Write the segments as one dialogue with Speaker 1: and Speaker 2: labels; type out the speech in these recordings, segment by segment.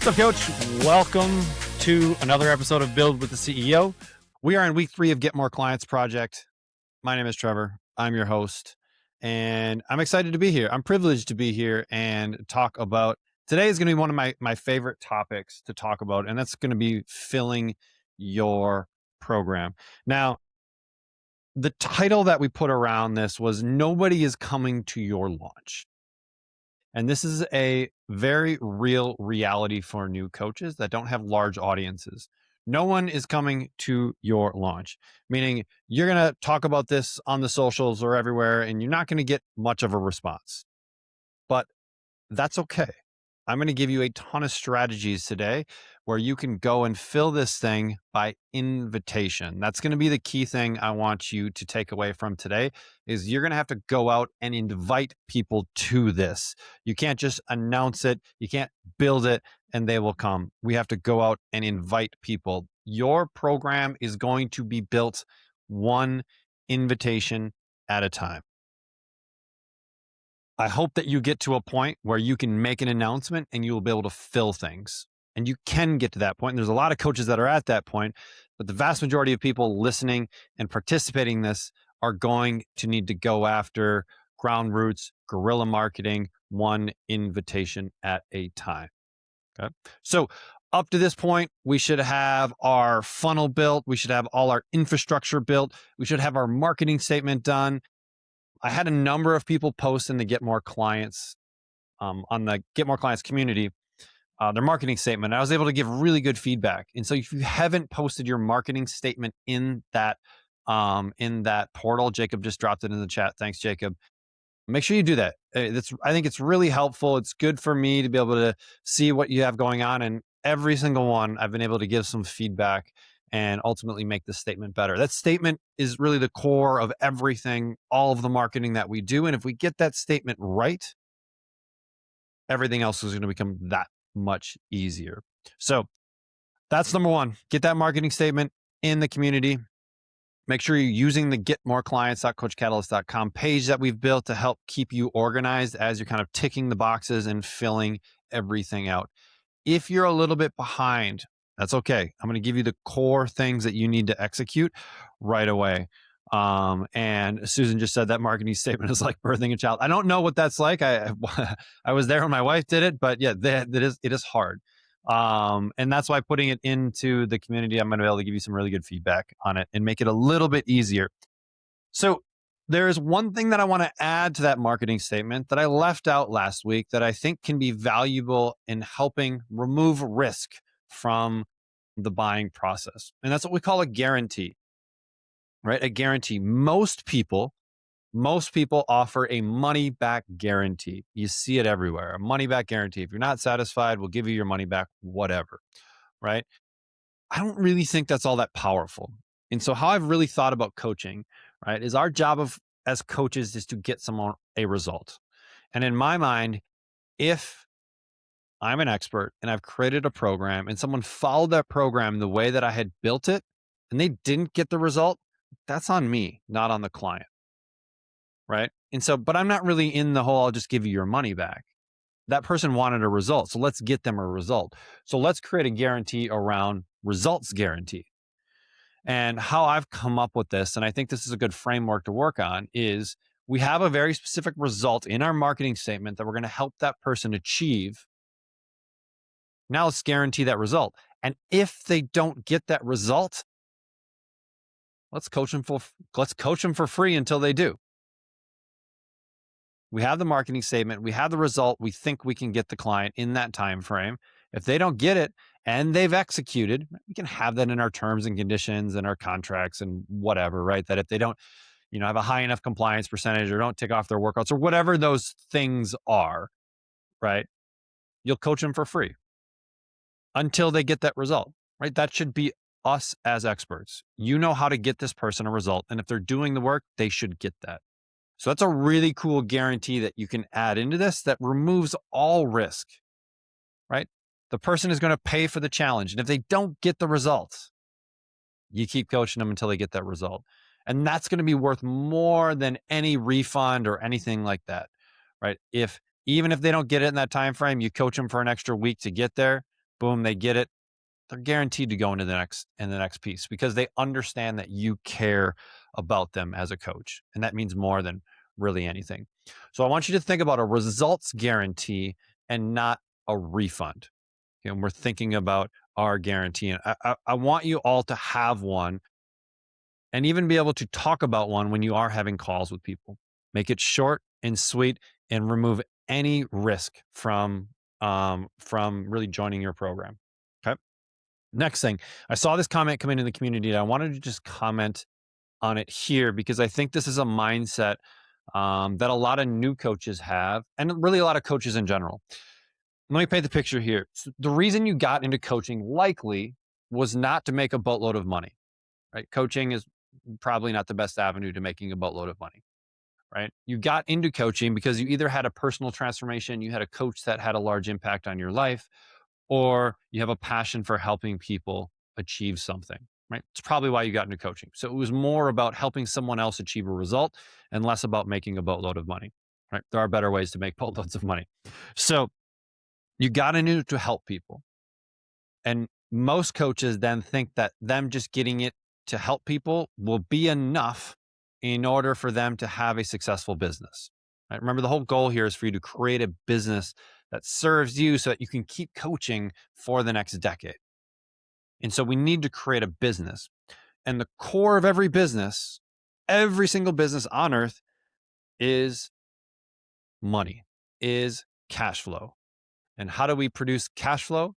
Speaker 1: What's up, Coach? Welcome to another episode of Build with the CEO. We are in week 3 of Get More Clients Project. My name is Trevor. I'm your host, and I'm excited to be here. I'm privileged to be here and talk about, today is going to be one of my favorite topics to talk about, and that's going to be filling your program. Now, the title that we put around this was Nobody is Coming to Your Launch. And this is a very real reality for new coaches that don't have large audiences. No one is coming to your launch, meaning you're going to talk about this on the socials or everywhere, and you're not going to get much of a response. But that's okay. I'm going to give you a ton of strategies today where you can go and fill this thing by invitation. That's going to be the key thing I want you to take away from today is you're going to have to go out and invite people to this. You can't just announce it. You can't build it and they will come. We have to go out and invite people. Your program is going to be built one invitation at a time. I hope that you get to a point where you can make an announcement and you will be able to fill things. And you can get to that point. And there's a lot of coaches that are at that point, but the vast majority of people listening and participating in this are going to need to go after ground roots, guerrilla marketing, one invitation at a time. Okay. So up to this point, we should have our funnel built. We should have all our infrastructure built. We should have our marketing statement done. I had a number of people post in the Get More Clients, on the Get More Clients community, their marketing statement. I was able to give really good feedback. And so if you haven't posted your marketing statement in that portal, Jacob just dropped it in the chat. Thanks, Jacob. Make sure you do that. I think it's really helpful. It's good for me to be able to see what you have going on. And every single one, I've been able to give some feedback and ultimately make the statement better. That statement is really the core of everything, all of the marketing that we do. And if we get that statement right, everything else is going to become that much easier. So that's number one. Get that marketing statement in the community. Make sure you're using the getmoreclients.coachcatalyst.com page that we've built to help keep you organized as you're kind of ticking the boxes and filling everything out. If you're a little bit behind, that's okay. I'm going to give you the core things that you need to execute right away. And Susan just said that marketing statement is like birthing a child. I don't know what that's like. I was there when my wife did it, but yeah, it is hard. And that's why putting it into the community, I'm going to be able to give you some really good feedback on it and make it a little bit easier. So there is one thing that I want to add to that marketing statement that I left out last week that I think can be valuable in helping remove risk from the buying process. And that's what we call a guarantee, right? A guarantee. Most people offer a money back guarantee. You see it everywhere, a money back guarantee. If you're not satisfied, we'll give you your money back, whatever, right? I don't really think that's all that powerful. And so how I've really thought about coaching, right, is our job as coaches is to get someone a result. And in my mind, if I'm an expert and I've created a program and someone followed that program the way that I had built it and they didn't get the result, that's on me, not on the client. Right. And so, but I'm not really in the whole, I'll just give you your money back. That person wanted a result. So let's get them a result. So let's create a guarantee around results guarantee. And how I've come up with this, and I think this is a good framework to work on, is we have a very specific result in our marketing statement that we're going to help that person achieve. Now let's guarantee that result. And if they don't get that result, let's coach them for free until they do. We have the marketing statement, we have the result, we think we can get the client in that time frame. If they don't get it and they've executed, we can have that in our terms and conditions and our contracts and whatever, right? That if they don't, have a high enough compliance percentage or don't tick off their workouts or whatever those things are, right? You'll coach them for free until they get that result, right? That should be us as experts. You know how to get this person a result. And if they're doing the work, they should get that. So that's a really cool guarantee that you can add into this that removes all risk, right? The person is going to pay for the challenge. And if they don't get the results, you keep coaching them until they get that result. And that's going to be worth more than any refund or anything like that, right? Even if they don't get it in that time frame, you coach them for an extra week to get there, boom, they get it. They're guaranteed to go into the next piece because they understand that you care about them as a coach. And that means more than really anything. So I want you to think about a results guarantee and not a refund. And we're thinking about our guarantee. And I want you all to have one and even be able to talk about one when you are having calls with people. Make it short and sweet and remove any risk from really joining your program. Okay. Next thing, I saw this comment come in the community and I wanted to just comment on it here because I think this is a mindset that a lot of new coaches have, and really a lot of coaches in general. Let me paint the picture here. So the reason you got into coaching likely was not to make a boatload of money, right? Coaching is probably not the best avenue to making a boatload of money, right? You got into coaching because you either had a personal transformation, you had a coach that had a large impact on your life, or you have a passion for helping people achieve something, right? It's probably why you got into coaching. So it was more about helping someone else achieve a result and less about making a boatload of money, right? There are better ways to make boatloads of money. So you got into it to help people. And most coaches then think that them just getting it to help people will be enough in order for them to have a successful business. Right? Remember, the whole goal here is for you to create a business that serves you so that you can keep coaching for the next decade. And so we need to create a business. And the core of every business, every single business on earth, is money, is cash flow. And how do we produce cash flow?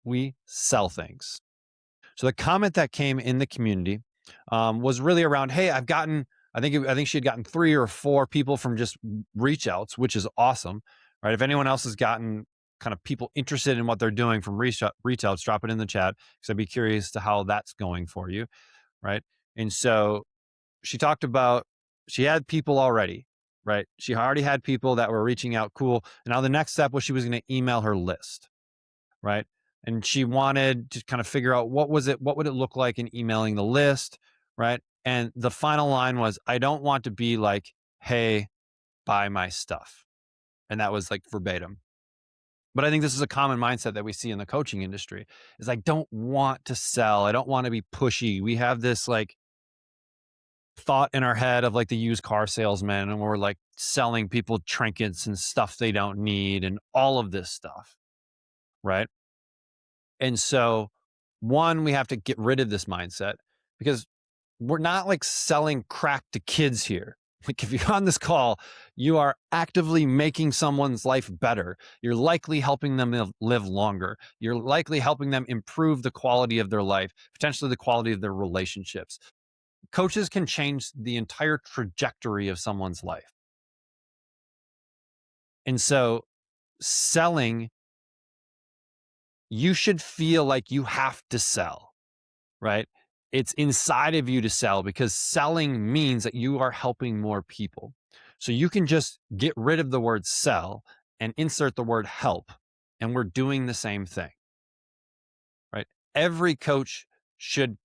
Speaker 1: We sell things. So the comment that came in the community was really around, hey, I think she had gotten 3 or 4 people from just reach outs, which is awesome, right? If anyone else has gotten kind of people interested in what they're doing from reach outs, drop it in the chat because I'd be curious to how that's going for you, right? And so she talked about she had people already, right? She already had people that were reaching out, cool. And now the next step was she was going to email her list, right? And she wanted to kind of figure out what would it look like in emailing the list, right? And the final line was, I don't want to be like, hey, buy my stuff. And that was like verbatim. But I think this is a common mindset that we see in the coaching industry is I don't want to sell. I don't want to be pushy. We have this like thought in our head of like the used car salesman, and we're like selling people trinkets and stuff they don't need and all of this stuff, right? And so, one, we have to get rid of this mindset because we're not like selling crack to kids here. Like, if you're on this call, you are actively making someone's life better. You're likely helping them live longer. You're likely helping them improve the quality of their life, potentially the quality of their relationships. Coaches can change the entire trajectory of someone's life. And so, selling, you should feel like you have to sell, right? It's inside of you to sell because selling means that you are helping more people. So you can just get rid of the word sell and insert the word help, and we're doing the same thing, right? Every coach should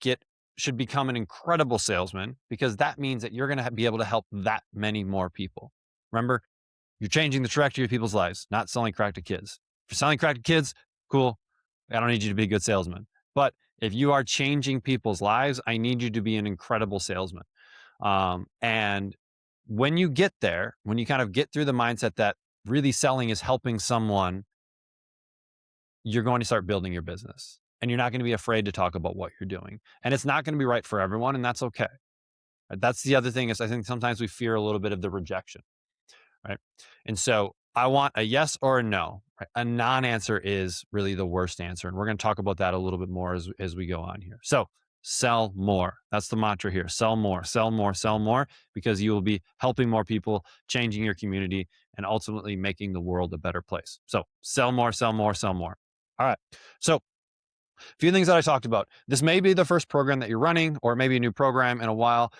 Speaker 1: become an incredible salesman because that means that you're going to be able to help that many more people. Remember, you're changing the trajectory of people's lives, not selling crack to kids. If you're selling crack to kids, cool. I don't need you to be a good salesman. But if you are changing people's lives, I need you to be an incredible salesman. And when you get there, when you kind of get through the mindset that really selling is helping someone, you're going to start building your business. And you're not going to be afraid to talk about what you're doing. And it's not going to be right for everyone, and that's okay. That's the other thing is I think sometimes we fear a little bit of the rejection, right? And so I want a yes or a no. Right? A non-answer is really the worst answer. And we're going to talk about that a little bit more as we go on here. So sell more. That's the mantra here. Sell more, sell more, sell more, because you will be helping more people, changing your community, and ultimately making the world a better place. So sell more, sell more, sell more. All right. So a few things that I talked about. This may be the first program that you're running, or maybe a new program in a while.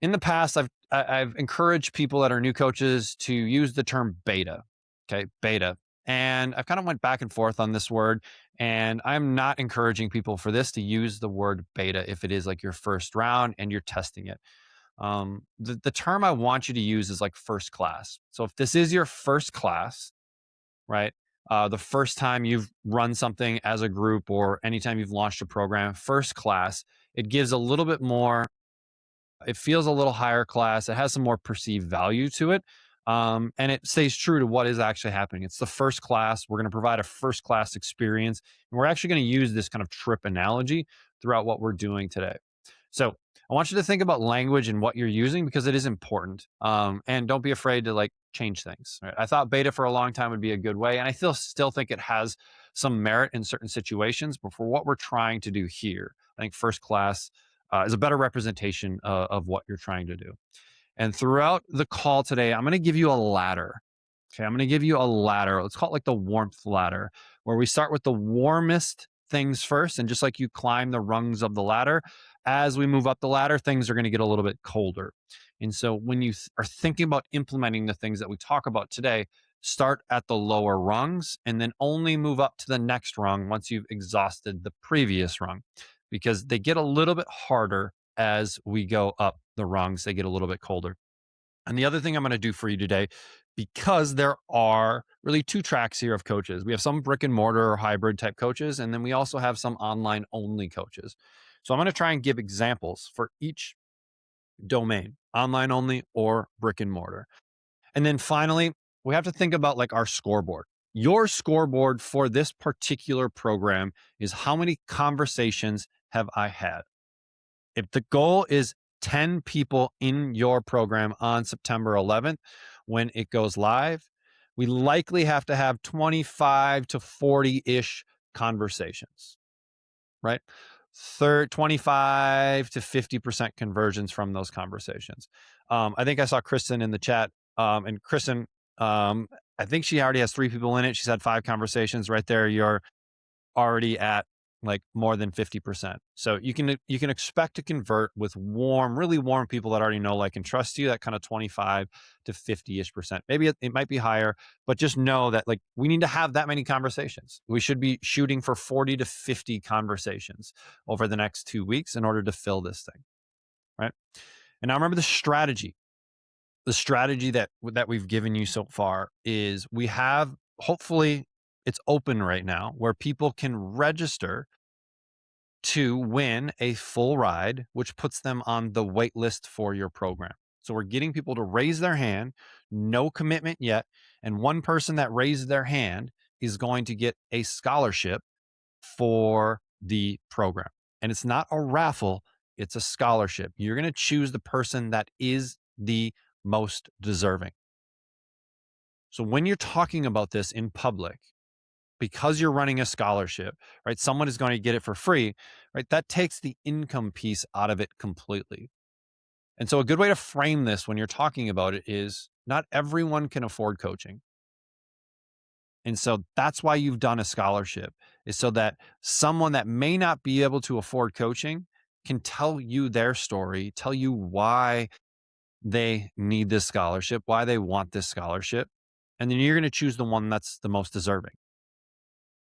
Speaker 1: In the past, I've encouraged people that are new coaches to use the term beta. Okay, beta. And I've kind of went back and forth on this word, and I'm not encouraging people for this to use the word beta if it is like your first round and you're testing it. The term I want you to use is like first class. So if this is your first class, right? The first time you've run something as a group or anytime you've launched a program, first class, it gives a little bit more, it feels a little higher class. It has some more perceived value to it. And it stays true to what is actually happening. It's the first class. We're going to provide a first class experience. And we're actually going to use this kind of trip analogy throughout what we're doing today. So I want you to think about language and what you're using because it is important. And don't be afraid to like change things. Right? I thought beta for a long time would be a good way. And I still think it has some merit in certain situations. But for what we're trying to do here, I think first class is a better representation of what you're trying to do. And throughout the call today, I'm going to give you a ladder. Okay, I'm going to give you a ladder. Let's call it like the warmth ladder, where we start with the warmest things first. And just like you climb the rungs of the ladder, as we move up the ladder, things are going to get a little bit colder. And so when you are thinking about implementing the things that we talk about today, start at the lower rungs and then only move up to the next rung once you've exhausted the previous rung, because they get a little bit harder as we go up the rungs. They get a little bit colder. And the other thing I'm going to do for you today, because there are really two tracks here of coaches. We have some brick and mortar or hybrid type coaches, and then we also have some online only coaches. So I'm going to try and give examples for each domain, online only or brick and mortar. And then finally, we have to think about like our scoreboard. Your scoreboard for this particular program is how many conversations have I had? If the goal is 10 people in your program on September 11th, when it goes live, we likely have to have 25 to 40-ish conversations, right? 25 to 50% conversions from those conversations. I think I saw Kristen in the chat, and Kristen, I think she already has 3 people in it. She's had 5 conversations right there. You're already at like more than 50%. So you can expect to convert with really warm people that already know, like, and trust you, that kind of 25 to 50-ish%. Maybe it might be higher, but just know that like we need to have that many conversations. We should be shooting for 40 to 50 conversations over the next 2 weeks in order to fill this thing, right? And now remember the strategy. The strategy that we've given you so far is we have, hopefully it's open right now where people can register to win a full ride, which puts them on the wait list for your program. So we're getting people to raise their hand, no commitment yet. And one person that raised their hand is going to get a scholarship for the program. And it's not a raffle, it's a scholarship. You're going to choose the person that is the most deserving. So when you're talking about this in public, because you're running a scholarship, right? Someone is going to get it for free, right? That takes the income piece out of it completely. And so a good way to frame this when you're talking about it is not everyone can afford coaching. And so that's why you've done a scholarship, is so that someone that may not be able to afford coaching can tell you their story, tell you why they need this scholarship, why they want this scholarship. And then you're going to choose the one that's the most deserving.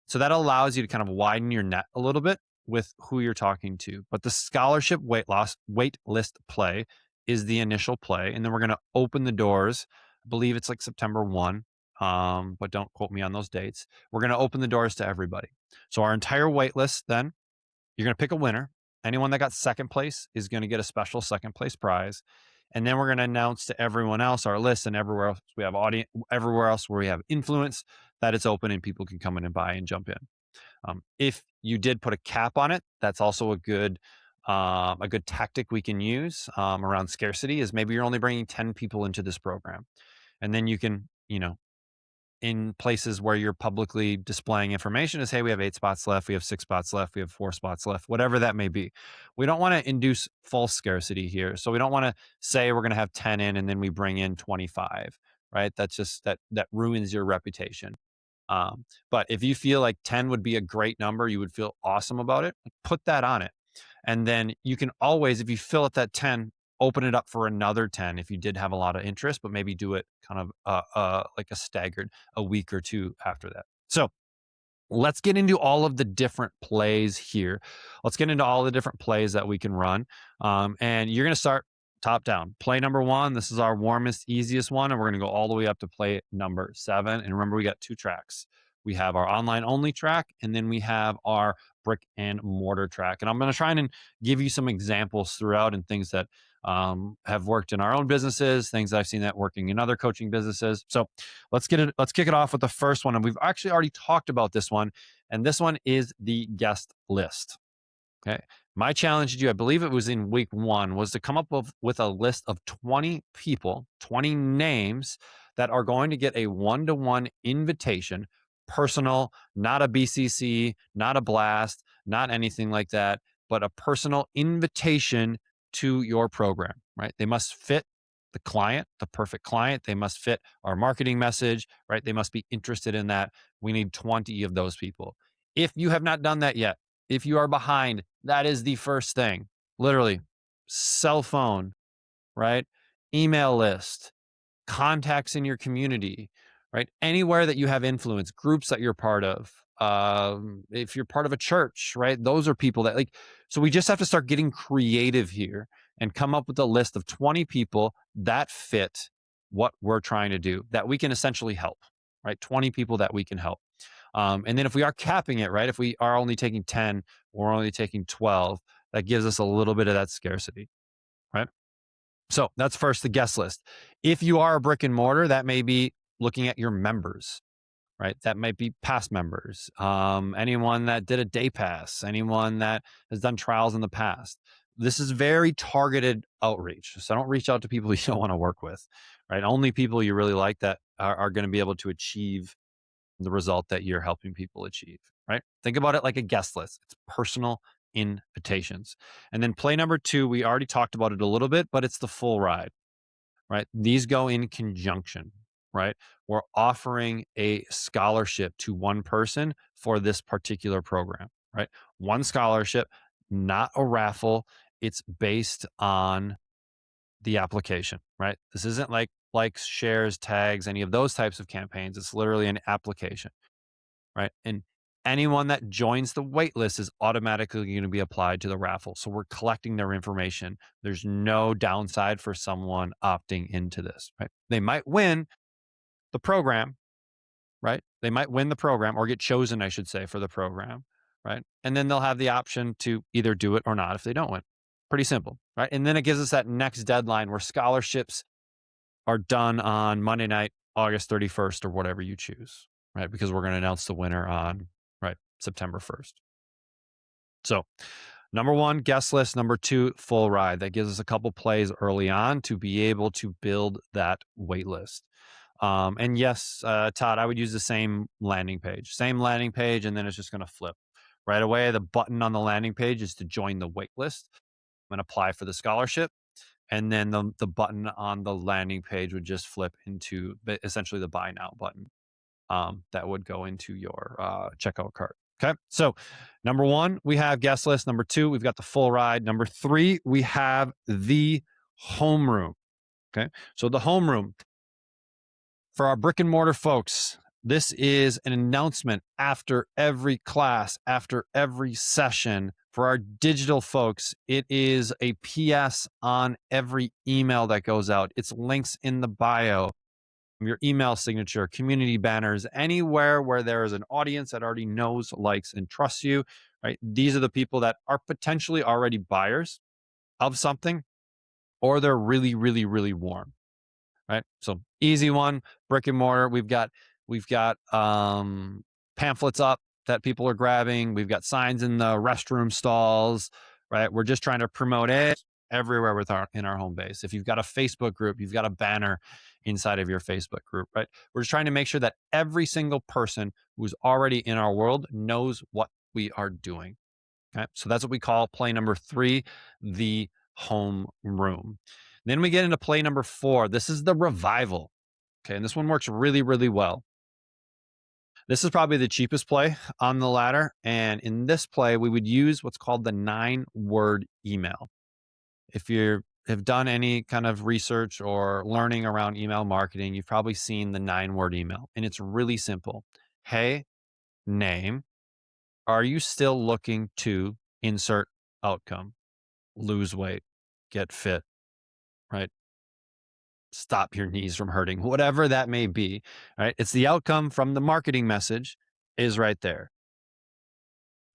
Speaker 1: So that allows you to kind of widen your net a little bit with who you're talking to. But the scholarship wait list play is the initial play. And then we're going to open the doors. I believe it's like September 1, but don't quote me on those dates. We're going to open the doors to everybody. So our entire wait list, then you're going to pick a winner. Anyone that got second place is going to get a special second place prize. And then we're going to announce to everyone else, our list, and everywhere else we have audience, everywhere else where we have influence, that it's open and people can come in and buy and jump in. If you did put a cap on it, that's also a good tactic we can use around scarcity. Is maybe you're only bringing 10 people into this program, and then you can, in places where you're publicly displaying information, is, hey, we have 8 spots left, we have 6 spots left, we have 4 spots left, whatever that may be. We don't want to induce false scarcity here. So we don't want to say we're going to have 10 in and then we bring in 25, right? That's just, that ruins your reputation. But if you feel like 10 would be a great number, you would feel awesome about it, put that on it. And then you can always, if you fill at that 10, open it up for another 10 if you did have a lot of interest, but maybe do it kind of like a staggered a week or 2 after that. So let's get into all of the different plays here. Let's get into all the different plays that we can run. And you're going to start top down. Play number 1, this is our warmest, easiest one. And we're going to go all the way up to play number 7. And remember, we got 2 tracks. we have our online only track, and then we have our brick and mortar track. And I'm going to try and give you some examples throughout and things that have worked in our own businesses, things that I've seen that working in other coaching businesses. So let's kick it off with the first one. And we've actually already talked about this one. And this one is the guest list. Okay. My challenge to you, I believe it was in week 1, was to come up with a list of 20 people, 20 names that are going to get a one-to-one invitation, personal, not a BCC, not a blast, not anything like that, but a personal invitation to your program, right? They must fit the client, the perfect client. They must fit our marketing message, right? They must be interested in that. We need 20 of those people. If you have not done that yet, if you are behind, that is the first thing. Literally, cell phone, right? Email list, contacts in your community, right? Anywhere that you have influence, groups that you're part of. If you're part of a church, right? Those are people that so we just have to start getting creative here and come up with a list of 20 people that fit what we're trying to do, that we can essentially help, right? 20 people that we can help. And then if we are capping it, right, if we are only taking 10 or only taking 12, that gives us a little bit of that scarcity, right? So that's first, the guest list. If you are a brick and mortar, that may be looking at your members, right? That might be past members, anyone that did a day pass, anyone that has done trials in the past. This is very targeted outreach. So don't reach out to people you don't want to work with, right? Only people you really like that are going to be able to achieve the result that you're helping people achieve, right? Think about it like a guest list. It's personal invitations. And then play number 2, we already talked about it a little bit, but it's the full ride, right? These go in conjunction, right? We're offering a scholarship to one person for this particular program, right? One scholarship, not a raffle. It's based on the application, right? This isn't like likes, shares, tags, any of those types of campaigns. It's literally an application, right? And anyone that joins the waitlist is automatically going to be applied to the raffle. So we're collecting their information. There's no downside for someone opting into this, right? They might win the program, right? They might win the program or get chosen, I should say, for the program, right? And then they'll have the option to either do it or not if they don't win. Pretty simple, right? And then it gives us that next deadline where scholarships are done on Monday night, August 31st, or whatever you choose, right? Because we're going to announce the winner on, right, September 1st. So, number 1, guest list. Number 2, full ride. That gives us a couple plays early on to be able to build that wait list. And yes, Todd, I would use the same landing page, and then it's just going to flip right away. The button on the landing page is to join the wait list and apply for the scholarship. And then the button on the landing page would just flip into essentially the buy now button that would go into your checkout cart. Okay. So number 1, we have guest list. Number 2, we've got the full ride. Number 3, we have the homeroom. Okay. So the homeroom for our brick and mortar folks, this is an announcement after every class, after every session. For our digital folks, it is a PS on every email that goes out. It's links in the bio, your email signature, community banners, anywhere where there is an audience that already knows, likes, and trusts you, right? These are the people that are potentially already buyers of something, or they're really, really, really warm, right? So easy one, brick and mortar. We've got pamphlets up that people are grabbing. We've got signs in the restroom stalls, right? We're just trying to promote it everywhere in our home base. If you've got a Facebook group, you've got a banner inside of your Facebook group, right? We're just trying to make sure that every single person who's already in our world knows what we are doing. Okay. So that's what we call play number 3, the home room. Then we get into play number 4. This is the revival. Okay. And this one works really, really well. This is probably the cheapest play on the ladder. And in this play, we would use what's called the 9-word email. If you have done any kind of research or learning around email marketing, you've probably seen the 9-word email. And it's really simple. Hey, name, are you still looking to insert outcome, lose weight, get fit, right? Stop your knees from hurting, whatever that may be, right? It's the outcome from the marketing message. is right there.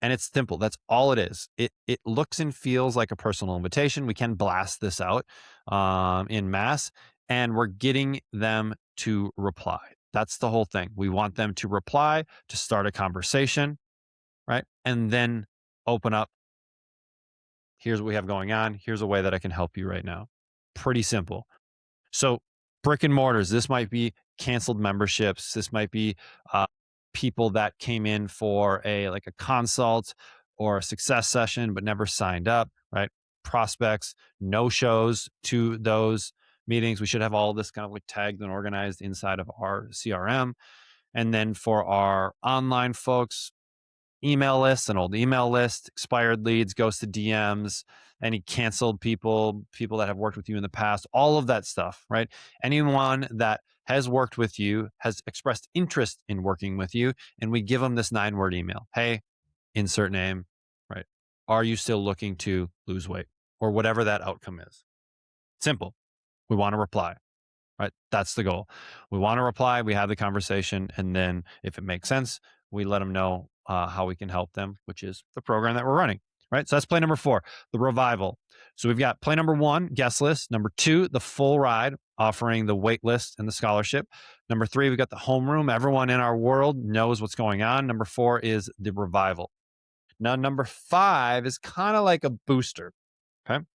Speaker 1: And it's simple. That's all it is. It looks and feels like a personal invitation. We can blast this out in mass, and we're getting them to reply. That's the whole thing. We want them to reply to start a conversation, right? And then open up. Here's what we have going on. Here's a way that I can help you right now. Pretty simple. So brick and mortars, this might be canceled memberships. This might be uh, people that came in for a consult or a success session but never signed up, right? Prospects, no shows to those meetings. We should have all this kind of like tagged and organized inside of our CRM. And then for our online folks, email list, an old email list, expired leads, ghosted DMs, any canceled people that have worked with you in the past, all of that stuff, right? Anyone that has worked with you, has expressed interest in working with you, and we give them this 9-word email. Hey, insert name, right? Are you still looking to lose weight or whatever that outcome is? Simple. We want to reply. Right. That's the goal. We want to reply. We have the conversation. And then if it makes sense, we let them know how we can help them, which is the program that we're running. Right. So that's play number 4, the revival. So we've got play number 1, guest list. Number 2, the full ride, offering the wait list and the scholarship. Number 3, we've got the homeroom. Everyone in our world knows what's going on. Number 4 is the revival. Now, number 5 is kind of like a booster. Okay.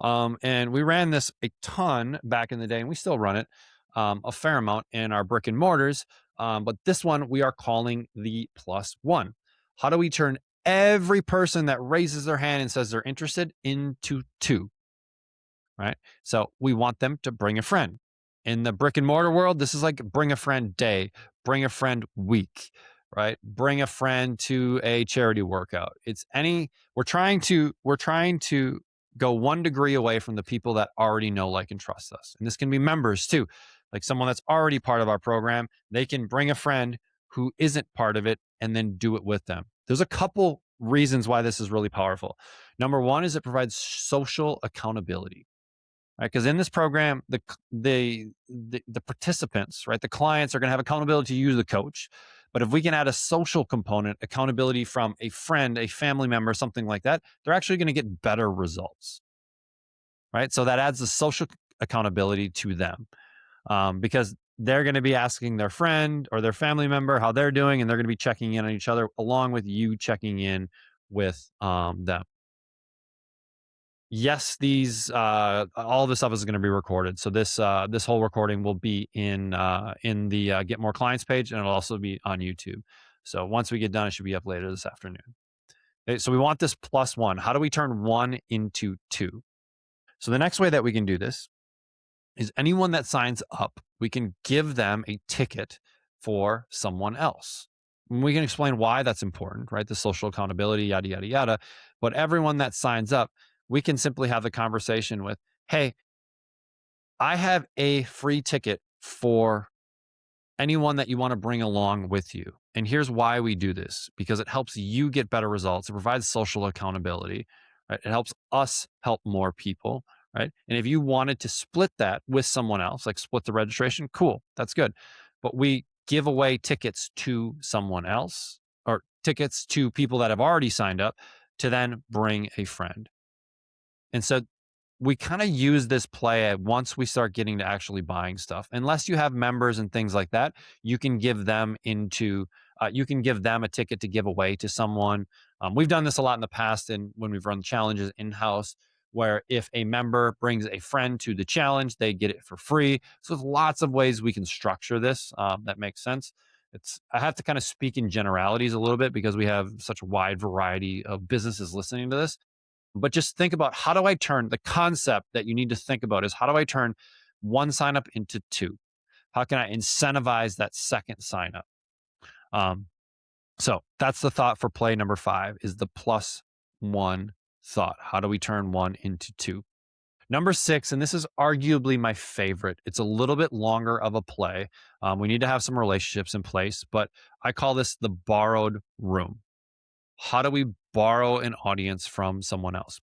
Speaker 1: And we ran this a ton back in the day, and we still run it a fair amount in our brick and mortars. But this one we are calling the +1. How do we turn every person that raises their hand and says they're interested into 2? Right. So we want them to bring a friend. In the brick and mortar world, this is like bring a friend day, bring a friend week, right? Bring a friend to a charity workout. We're trying to go 1 degree away from the people that already know, like, and trust us. And this can be members too. Like someone that's already part of our program, they can bring a friend who isn't part of it and then do it with them. There's a couple reasons why this is really powerful. Number 1 is it provides social accountability. Right, because in this program, the participants, right, the clients are going to have accountability to you, the coach. But if we can add a social component, accountability from a friend, a family member, something like that, they're actually going to get better results, right? So that adds the social accountability to them because they're going to be asking their friend or their family member how they're doing, and they're going to be checking in on each other along with you checking in with them. Yes, these all this stuff is going to be recorded. So this whole recording will be in the Get More Clients page, and it'll also be on YouTube. So once we get done, it should be up later this afternoon. Okay, so we want this +1. How do we turn 1 into 2? So the next way that we can do this is anyone that signs up, we can give them a ticket for someone else. And we can explain why that's important, right? The social accountability, yada, yada, yada. But everyone that signs up, we can simply have the conversation with, hey, I have a free ticket for anyone that you want to bring along with you. And here's why we do this, because it helps you get better results. It provides social accountability, right? It helps us help more people, right? And if you wanted to split that with someone else, like split the registration, cool, that's good. But we give away tickets to someone else or tickets to people that have already signed up to then bring a friend. And so we kind of use this play once we start getting to actually buying stuff. Unless you have members and things like that, you can give them a ticket to give away to someone. We've done this a lot in the past, and when we've run challenges in house, where if a member brings a friend to the challenge, they get it for free. So there's lots of ways we can structure this that makes sense. I have to kind of speak in generalities a little bit because we have such a wide variety of businesses listening to this. But just think about, how do I turn the concept that you need to think about is, how do I turn 1 sign up into 2? How can I incentivize that second sign up? So that's the thought for play number 5 is the +1 thought. How do we turn 1 into 2? Number 6, and this is arguably my favorite. It's a little bit longer of a play. We need to have some relationships in place, but I call this the borrowed room. How do we borrow an audience from someone else?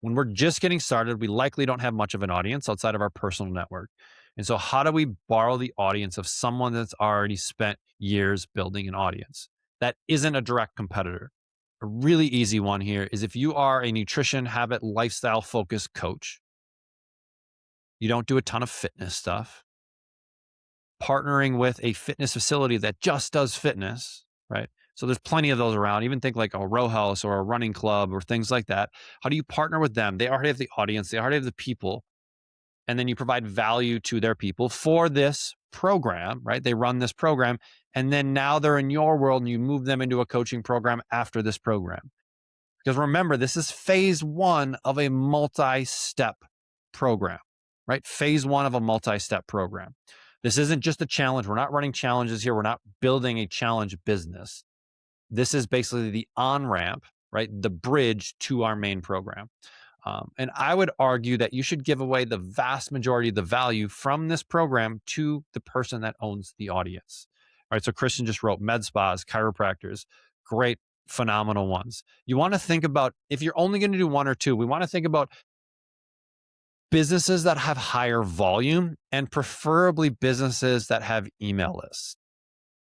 Speaker 1: When we're just getting started, we likely don't have much of an audience outside of our personal network. And so how do we borrow the audience of someone that's already spent years building an audience that isn't a direct competitor? A really easy one here is if you are a nutrition, habit, lifestyle focused coach, you don't do a ton of fitness stuff, partnering with a fitness facility that just does fitness, right? So there's plenty of those around. Even think like a row house or a running club or things like that. How do you partner with them? They already have the audience, they already have the people, and then you provide value to their people for this program, right? They run this program, and then now they're in your world and you move them into a coaching program after this program. Because remember, this is phase one of a multi-step program, right? Phase one of a multi-step program. This isn't just a challenge. We're not running challenges here. We're not building a challenge business. This is basically the on-ramp, right? The bridge to our main program. And I would argue that you should give away the vast majority of the value from this program to the person that owns the audience. All right. So Christian just wrote med spas, chiropractors, great, phenomenal ones. You want to think about, if you're only going to do one or two, we want to think about businesses that have higher volume and preferably businesses that have email lists,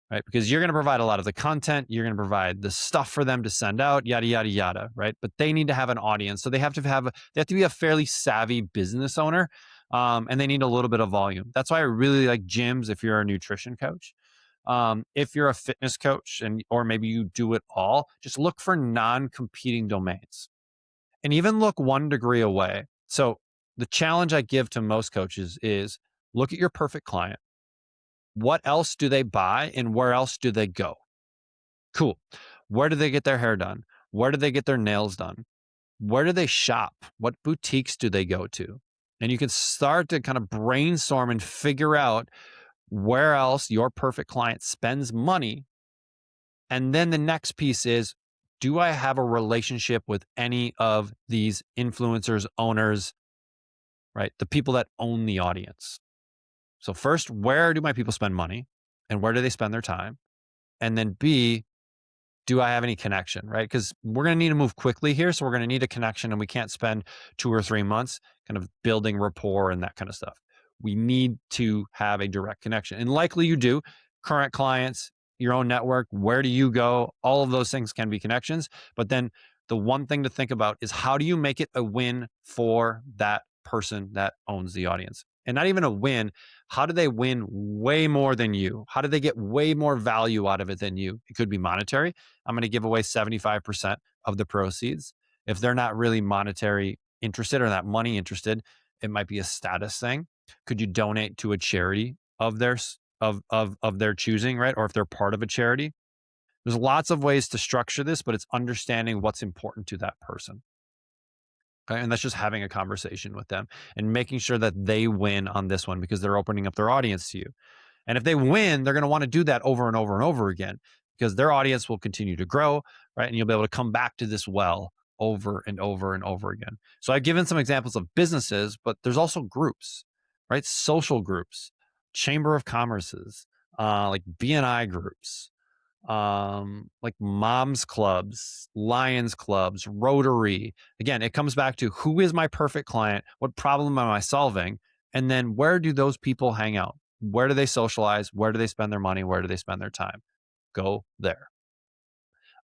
Speaker 1: right? Because you're going to provide a lot of the content, you're going to provide the stuff for them to send out, yada, yada, yada, right? But they need to have an audience. So they have to be a fairly savvy business owner, and they need a little bit of volume. That's why I really like gyms if you're a nutrition coach. If you're a fitness coach or maybe you do it all, just look for non-competing domains and even look 1 degree away. So the challenge I give to most coaches is look at your perfect client. What else do they buy and where else do they go? Cool. Where do they get their hair done? Where do they get their nails done? Where do they shop? What boutiques do they go to? And you can start to kind of brainstorm and figure out where else your perfect client spends money. And then the next piece is, do I have a relationship with any of these influencers, owners, right? The people that own the audience. So first, where do my people spend money and where do they spend their time? And then B, do I have any connection, right? Because we're going to need to move quickly here. So we're going to need a connection and we can't spend 2 or 3 months kind of building rapport and that kind of stuff. We need to have a direct connection. And likely you do. Current clients, your own network, where do you go? All of those things can be connections. But then the one thing to think about is how do you make it a win for that person that owns the audience? And not even a win. How do they win way more than you? How do they get way more value out of it than you? It could be monetary. I'm going to give away 75% of the proceeds. If they're not really monetary interested or not money interested, it might be a status thing. Could you donate to a charity of their choosing, right? Or if they're part of a charity. There's lots of ways to structure this, but it's understanding what's important to that person. Okay? And that's just having a conversation with them and making sure that they win on this one because they're opening up their audience to you. And if they win, they're going to want to do that over and over and over again because their audience will continue to grow, right? And you'll be able to come back to this well over and over and over again. So I've given some examples of businesses, but there's also groups, right? Social groups, chamber of commerces, like BNI groups, like moms clubs, lions clubs, Rotary. Again, it comes back to who is my perfect client? What problem am I solving? And then where do those people hang out? Where do they socialize? Where do they spend their money? Where do they spend their time? Go there.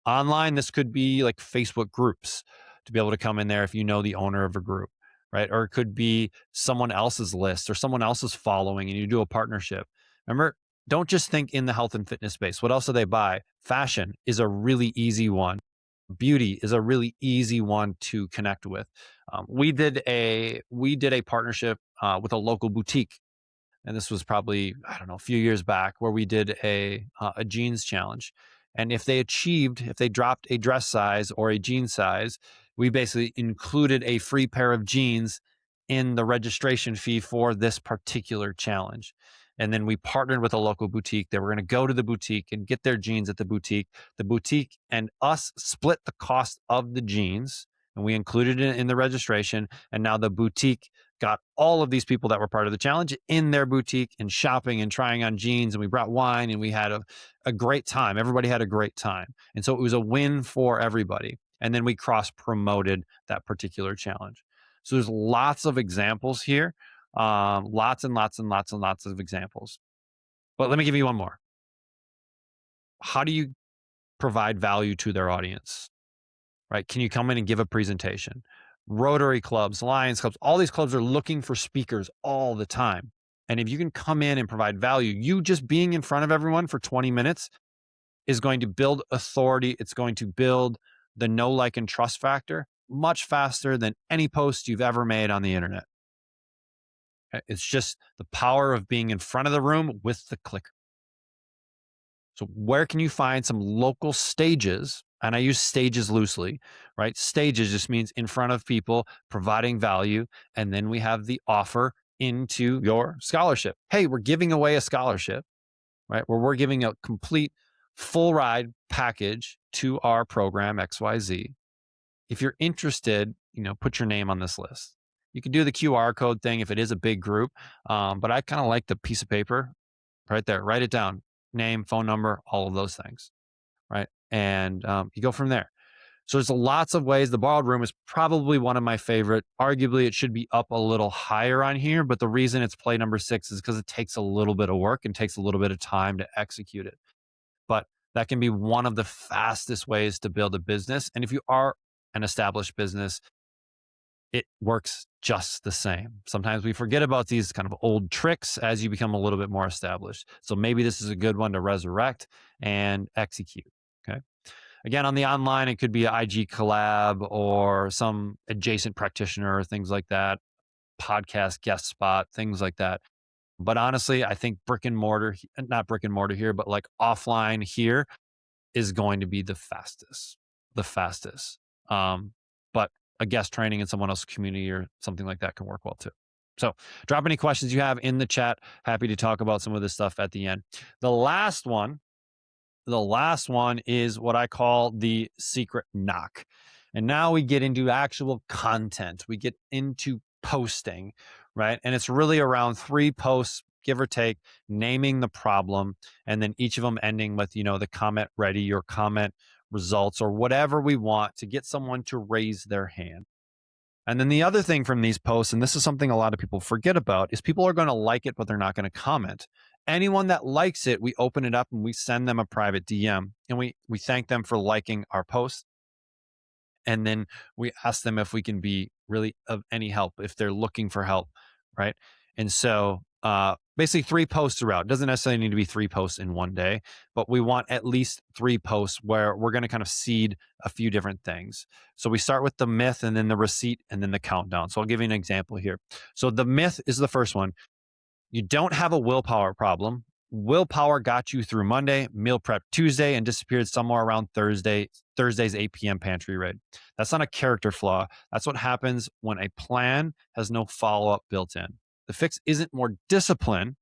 Speaker 1: Online, this could be like Facebook groups to be able to come in there if you know the owner of a group, right? Or it could be someone else's list or someone else's following and you do a partnership. Remember, don't just think in the health and fitness space. What else do they buy? Fashion is a really easy one. Beauty is a really easy one to connect with. We did a partnership with a local boutique, and this was probably, I don't know, a few years back, where we did a jeans challenge. And if they dropped a dress size or a jean size, we basically included a free pair of jeans in the registration fee for this particular challenge. And then we partnered with a local boutique. They were going to go to the boutique and get their jeans at the boutique. The boutique and us split the cost of the jeans, and we included it in the registration. And now the boutique got all of these people that were part of the challenge in their boutique and shopping and trying on jeans. And we brought wine and we had a great time. Everybody had a great time. And so it was a win for everybody. And then we cross promoted that particular challenge. So there's lots of examples here Lots and lots and lots and lots of examples. But let me give you one more. How do you provide value to their audience? Right? Can you come in and give a presentation? Rotary clubs, Lions clubs, all these clubs are looking for speakers all the time. And if you can come in and provide value, you just being in front of everyone for 20 minutes is going to build authority. It's going to build the know, like, and trust factor much faster than any post you've ever made on the internet. It's just the power of being in front of the room with the clicker. So, where can you find some local stages? And I use stages loosely, right? Stages just means in front of people providing value. And then we have the offer into your scholarship. Hey, we're giving away a scholarship, right? Where we're giving a complete full ride package to our program XYZ. If you're interested, put your name on this list. You can do the QR code thing if it is a big group, but I kind of like the piece of paper right there. Write it down: name, phone number, all of those things, right? And you go from there. So there's lots of ways. The borrowed room is probably one of my favorite. Arguably, it should be up a little higher on here, but the reason it's play number 6 is because it takes a little bit of work and takes a little bit of time to execute it. But that can be one of the fastest ways to build a business. And if you are an established business, it works just the same. Sometimes we forget about these kind of old tricks as you become a little bit more established. So maybe this is a good one to resurrect and execute. Okay. Again, on the online, it could be an IG collab or some adjacent practitioner, things like that, podcast guest spot, things like that. But honestly, I think brick and mortar, not brick and mortar here, but like offline here is going to be the fastest. But a guest training in someone else's community or something like that can work well too. So drop any questions you have in the chat. Happy to talk about some of this stuff at the end. The last one is what I call the secret knock. And now we get into actual content. We get into posting, right? And it's really around 3 posts, give or take, naming the problem, and then each of them ending with, the comment ready or comment results or whatever we want to get someone to raise their hand. And then the other thing from these posts, and this is something a lot of people forget about, is people are going to like it, but they're not going to comment. Anyone that likes it, we open it up and we send them a private DM and we thank them for liking our post. And then we ask them if we can be really of any help if they're looking for help, right? And so basically 3 posts throughout. It doesn't necessarily need to be 3 posts in one day, but we want at least 3 posts where we're going to kind of seed a few different things. So we start with the myth and then the receipt and then the countdown. So I'll give you an example here. So the myth is the first one. You don't have a willpower problem. Willpower got you through Monday, meal prep Tuesday, and disappeared somewhere around Thursday's 8 p.m. pantry raid. That's not a character flaw. That's what happens when a plan has no follow-up built in. The fix isn't more discipline.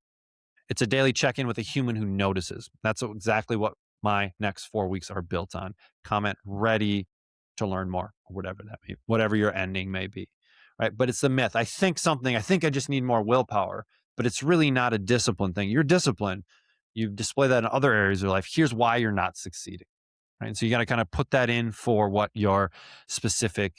Speaker 1: It's a daily check-in with a human who notices. That's exactly what my next 4 weeks are built on. Comment ready to learn more, or whatever your ending may be. Right. But it's the myth. I think I just need more willpower, but it's really not a discipline thing. You're disciplined. You display that in other areas of your life. Here's why you're not succeeding. Right. And so you got to kind of put that in for what your specific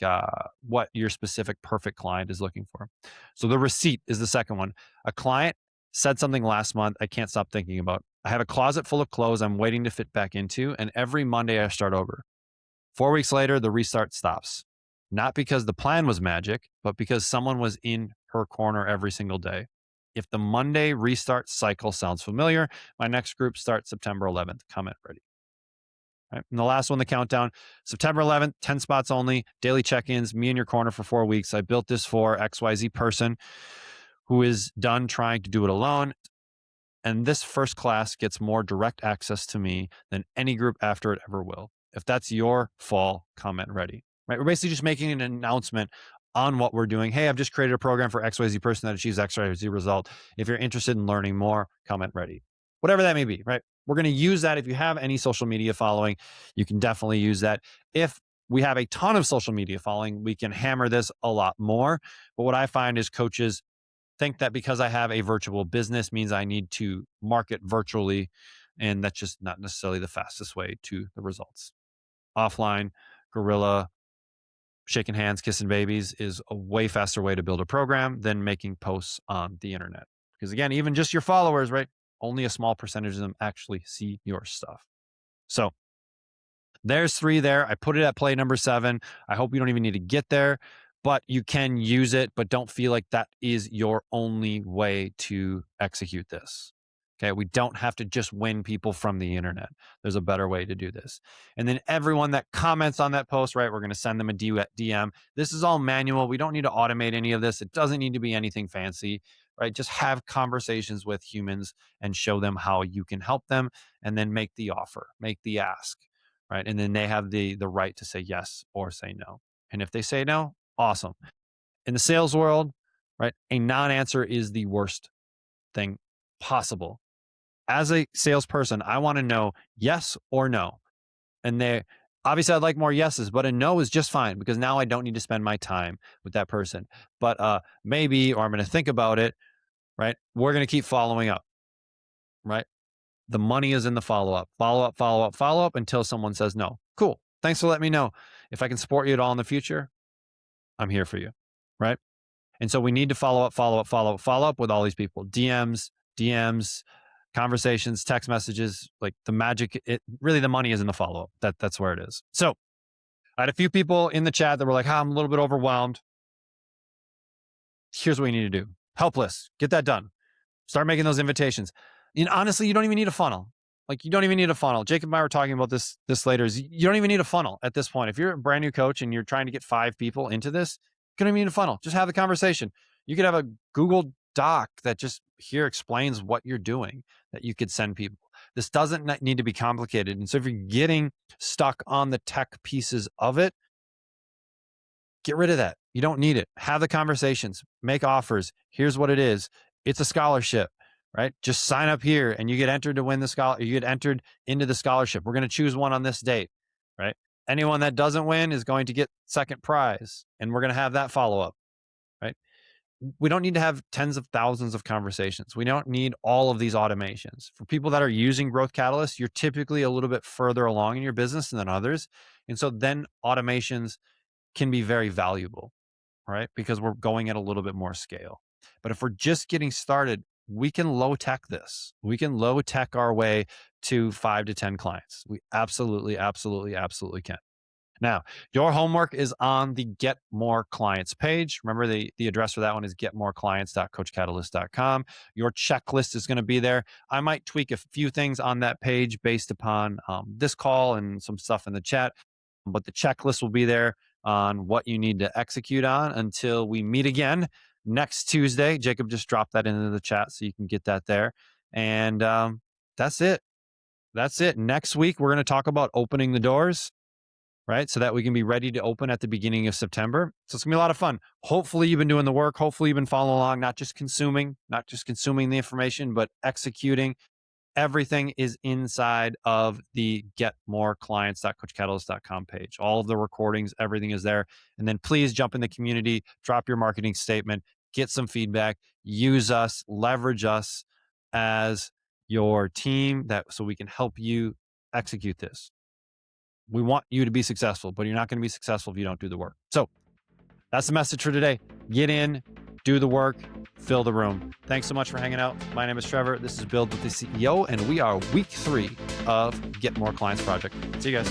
Speaker 1: perfect client is looking for. So the receipt is the second one. A client said something last month I can't stop thinking about. I have a closet full of clothes I'm waiting to fit back into, and every Monday I start over. 4 weeks later, the restart stops. Not because the plan was magic, but because someone was in her corner every single day. If the Monday restart cycle sounds familiar, my next group starts September 11th. Comment ready. Right. And the last one, the countdown, September 11th, 10 spots only, daily check-ins, me in your corner for 4 weeks. I built this for XYZ person who is done trying to do it alone. And this first class gets more direct access to me than any group after it ever will. If that's your fall, comment ready. Right? We're basically just making an announcement on what we're doing. Hey, I've just created a program for XYZ person that achieves XYZ result. If you're interested in learning more, comment ready. Whatever that may be, right? We're going to use that. If you have any social media following, you can definitely use that. If we have a ton of social media following, we can hammer this a lot more. But what I find is coaches think that because I have a virtual business means I need to market virtually. And that's just not necessarily the fastest way to the results. Offline, guerrilla, shaking hands, kissing babies is a way faster way to build a program than making posts on the internet. Because again, even just your followers, right? Only a small percentage of them actually see your stuff. So there's 3 there. I put it at play number 7. I hope you don't even need to get there, but you can use it, but don't feel like that is your only way to execute this. Okay. We don't have to just win people from the internet. There's a better way to do this. And then everyone that comments on that post, right, we're going to send them a DM. This is all manual. We don't need to automate any of this. It doesn't need to be anything fancy, right? Just have conversations with humans and show them how you can help them, and then make the offer, make the ask, right? And then they have the right to say yes or say no. And if they say no, awesome. In the sales world, right, a non-answer is the worst thing possible. As a salesperson, I want to know yes or no. And they obviously I'd like more yeses, but a no is just fine, because now I don't need to spend my time with that person. But maybe, or I'm going to think about it, right? We're going to keep following up, right? The money is in the follow up until someone says no. Cool. Thanks for letting me know. If I can support you at all in the future, I'm here for you, right? And so we need to follow up with all these people. DMs, conversations, text messages, like the magic, really the money is in the follow-up. That's where it is. So I had a few people in the chat that were like, I'm a little bit overwhelmed. Here's what we need to do. Helpless. Get that done. Start making those invitations. And honestly, you don't even need a funnel. Like, you don't even need a funnel. Jacob and I were talking about this later. You don't even need a funnel at this point. If you're a brand new coach and you're trying to get 5 people into this, you don't even need a funnel. Just have the conversation. You could have a Google Doc that just here explains what you're doing that you could send people. This doesn't need to be complicated. And so if you're getting stuck on the tech pieces of it, get rid of that. You don't need it. Have the conversations, make offers. Here's what it is. It's a scholarship, right? Just sign up here and you get entered to win the scholarship. You get entered into the scholarship. We're going to choose one on this date, right? Anyone that doesn't win is going to get second prize, and we're going to have that follow up, right? We don't need to have tens of thousands of conversations. We don't need all of these automations. For people that are using Growth Catalyst, you're typically a little bit further along in your business than others. And so then automations can be very valuable, right? Because we're going at a little bit more scale. But if we're just getting started, we can low tech this. We can low tech our way to 5 to 10 clients. We absolutely can. Now, your homework is on the Get More Clients page. Remember, the address for that one is getmoreclients.coachcatalyst.com. Your checklist is going to be there. I might tweak a few things on that page based upon this call and some stuff in the chat, but the checklist will be there on what you need to execute on until we meet again next Tuesday. Jacob just dropped that into the chat so you can get that there. And that's it. Next week, we're going to talk about opening the doors, right? So that we can be ready to open at the beginning of September. So it's gonna be a lot of fun. Hopefully you've been doing the work. Hopefully you've been following along, not just consuming the information, but executing. Everything is inside of the getmoreclients.coachcatalyst.com page. All of the recordings, everything is there. And then please jump in the community, drop your marketing statement, get some feedback, use us, leverage us as your team so we can help you execute this. We want you to be successful, but you're not going to be successful if you don't do the work. So that's the message for today. Get in, do the work, fill the room. Thanks so much for hanging out. My name is Trevor. This is Build with the CEO, and we are week 3 of Get More Clients Project. See you guys.